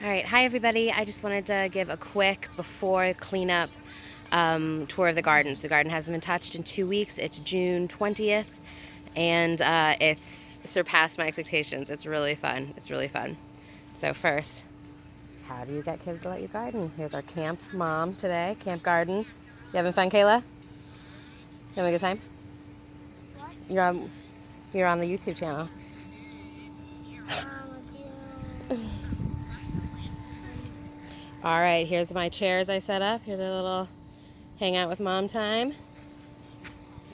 All right, hi everybody. I just wanted to give a quick before cleanup tour of the gardens. The garden hasn't been touched in 2 weeks. It's June 20th, and it's surpassed my expectations. It's really fun. It's really fun. So first, how do you get kids to let you garden? Here's our camp mom today, camp garden. You having fun, Kayla? You having a good time? You're on, you're on the YouTube channel. All right, here's my chairs I set up. Here's our little hangout with mom time.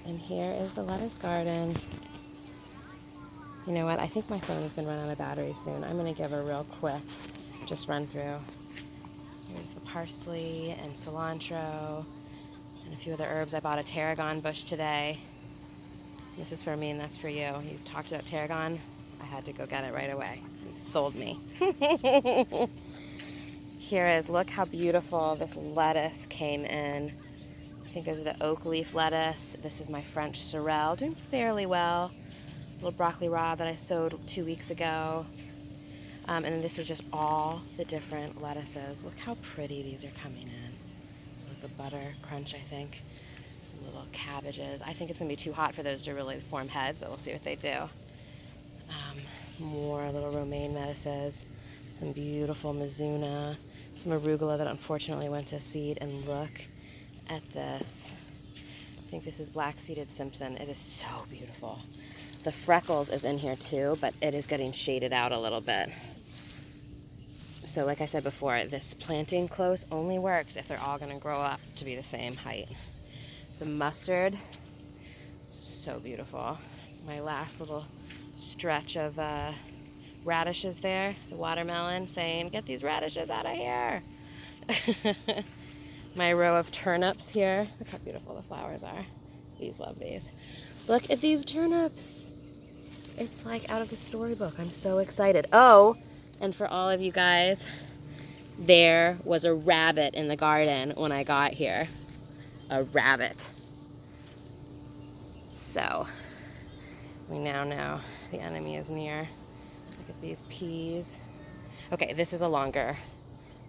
And here is the lettuce garden. You know what? I think my phone is going to run out of battery soon. I'm going to give a real quick just run through. Here's the parsley and cilantro and a few other herbs. I bought a tarragon bush today. This is for me and that's for you. You talked about tarragon. I had to go get it right away. You sold me. Here is, look how beautiful this lettuce came in. I think those are the oak leaf lettuce. This is my French sorrel, doing fairly well. Little broccoli rabe that I sowed 2 weeks ago. And then this is just all the different lettuces. Look how pretty these are coming in. It's like the butter crunch, I think. Some little cabbages. I think it's going to be too hot for those to really form heads, but we'll see what they do. More little romaine lettuces. Some beautiful mizuna. Some arugula that unfortunately went to seed. And look at this. I think this is black-seeded Simpson. It is so beautiful. The freckles is in here too, but it is getting shaded out a little bit. So like I said before, this planting close only works if they're all going to grow up to be the same height. The mustard, so beautiful. My last little stretch of radishes there. The watermelon saying, get these radishes out of here. My row of turnips here. Look how beautiful the flowers are. Bees love these. Look at these turnips. It's like out of a storybook. I'm so excited. Oh, and for all of you guys, there was a rabbit in the garden when I got here. A rabbit. So, we now know the enemy is near. Look at these peas. Okay, this is a longer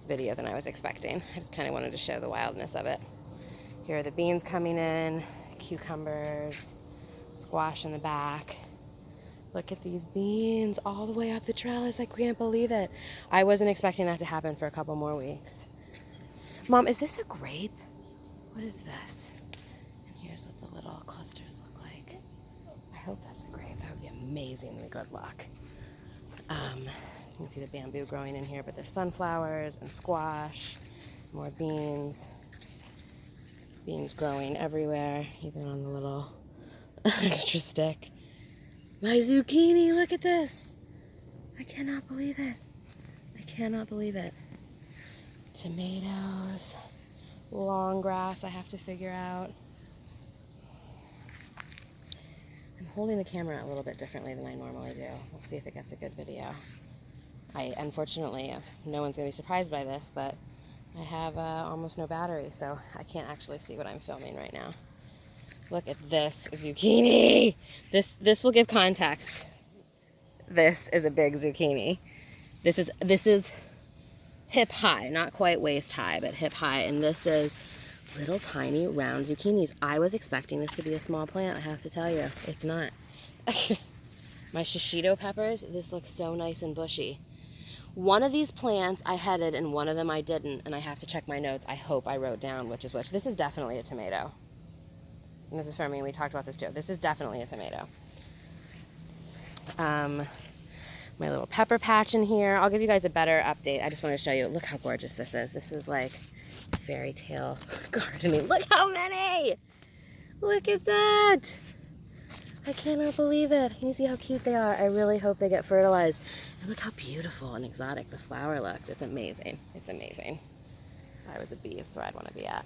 video than I was expecting. I just kind of wanted to show the wildness of it. Here are the beans coming in, cucumbers, squash in the back. Look at these beans all the way up the trellis. I can't believe it. I wasn't expecting that to happen for a couple more weeks. Mom, is this a grape? What is this? And here's what the little clusters look like. I hope that's a grape. That would be amazingly good luck. You can see the bamboo growing in here, but there's sunflowers and squash, more beans. Beans growing everywhere, even on the little extra stick. My zucchini, look at this. I cannot believe it. I cannot believe it. Tomatoes, long grass I have to figure out. I'm holding the camera a little bit differently than I normally do. We'll see if it gets a good video. Unfortunately, no one's going to be surprised by this, but I have almost no battery, so I can't actually see what I'm filming right now. Look at this zucchini. This will give context. This is a big zucchini. This is hip high, not quite waist high, but hip high. And this is little tiny round zucchinis. I was expecting this to be a small plant, I have to tell you. It's not. My shishito peppers, this looks so nice and bushy. One of these plants I headed and one of them I didn't, and I have to check my notes. I hope I wrote down which is which. This is definitely a tomato. And this is for me, and we talked about this too. This is definitely a tomato. My little pepper patch in here. I'll give you guys a better update. I just want to show you. Look how gorgeous this is. This is like fairy tale gardening. Look how many! Look at that! I cannot believe it. Can you see how cute they are? I really hope they get fertilized. And look how beautiful and exotic the flower looks. It's amazing. It's amazing. If I was a bee, that's where I'd want to be at.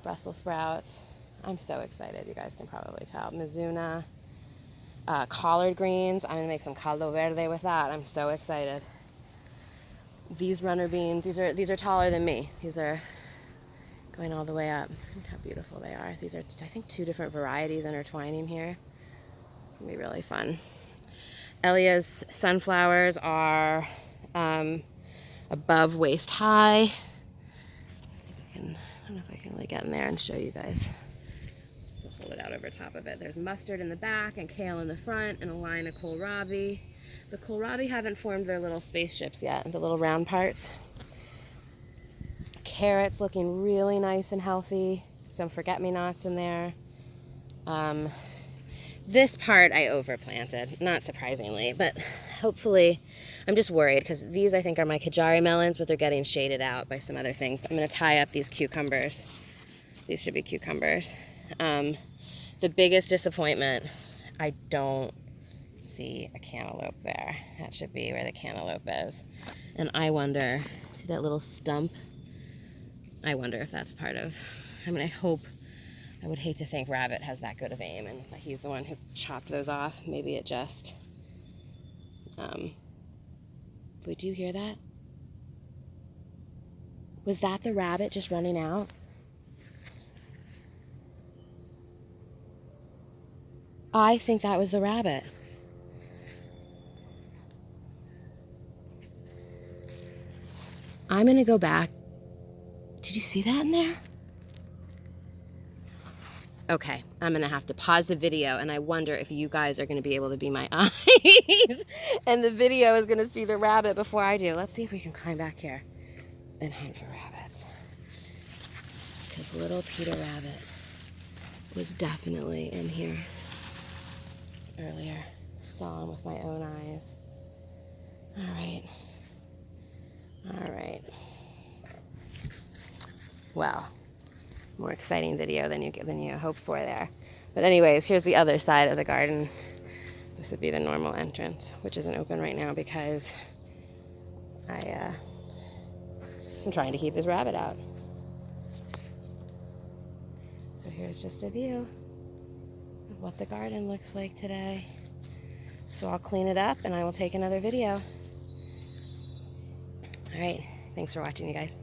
Brussels sprouts. I'm so excited. You guys can probably tell. Mizuna. Collard greens. I'm going to make some caldo verde with that. I'm so excited. These runner beans. These are taller than me. These are going all the way up. Look how beautiful they are. These are, I think, 2 different varieties intertwining here. It's going to be really fun. Elia's sunflowers are above waist high. I don't know if I can really get in there and show you guys. I'll hold it out over top of it. There's mustard in the back and kale in the front and a line of kohlrabi. The kohlrabi haven't formed their little spaceships yet, the little round parts. Carrots looking really nice and healthy. Some forget-me-nots in there. This part I overplanted, not surprisingly, but hopefully, I'm just worried because these I think are my Kajari melons, but they're getting shaded out by some other things. I'm going to tie up these cucumbers. These should be cucumbers. The biggest disappointment, I don't see a cantaloupe there. That should be where the cantaloupe is. And I wonder, see that little stump? I wonder if that's part of, I mean, I would hate to think Rabbit has that good of aim and that he's the one who chopped those off. Maybe it just, would you hear that? Was that the rabbit just running out? I think that was the rabbit. I'm gonna go back. Did you see that in there? Okay, I'm gonna have to pause the video and I wonder if you guys are gonna be able to be my eyes and the video is gonna see the rabbit before I do. Let's see if we can climb back here and hunt for rabbits. Because little Peter Rabbit was definitely in here earlier. Saw him with my own eyes. All right. All right. Well, more exciting video than you hoped for there. But anyways, here's the other side of the garden. This would be the normal entrance, which isn't open right now because I'm trying to keep this rabbit out. So here's just a view of what the garden looks like today. So I'll clean it up and I will take another video. All right, thanks for watching, you guys.